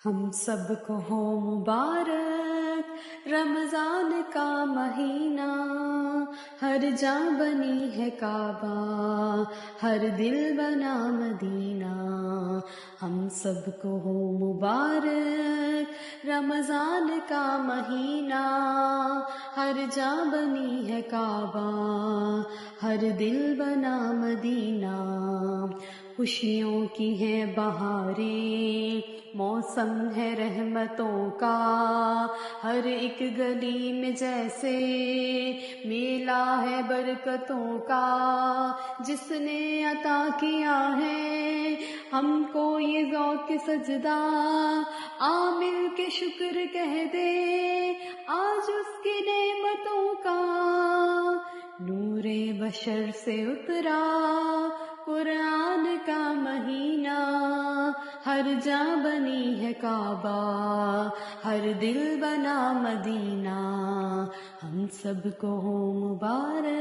ہم سب کو ہو مبارک رمضان کا مہینہ، ہر جاں بنی ہے کعبہ، ہر دل بنا مدینہ۔ ہم سب کو ہو مبارک رمضان کا مہینہ، ہر جاں بنی ہے کعبہ، ہر دل بنا مدینہ۔ خوشیوں کی ہے بہاریں، موسم ہے رحمتوں کا، ہر ایک گلی میں جیسے میلہ ہے برکتوں کا۔ جس نے عطا کیا ہے ہم کو یہ ذوق سجدہ، آ مل کے شکر کہہ دے آج اس کی نعمتوں کا۔ نور بشر سے اترا قرآن کا مہینہ، ہر جاں بنی ہے کعبہ، ہر دل بنا مدینہ۔ ہم سب کو ہو مبارک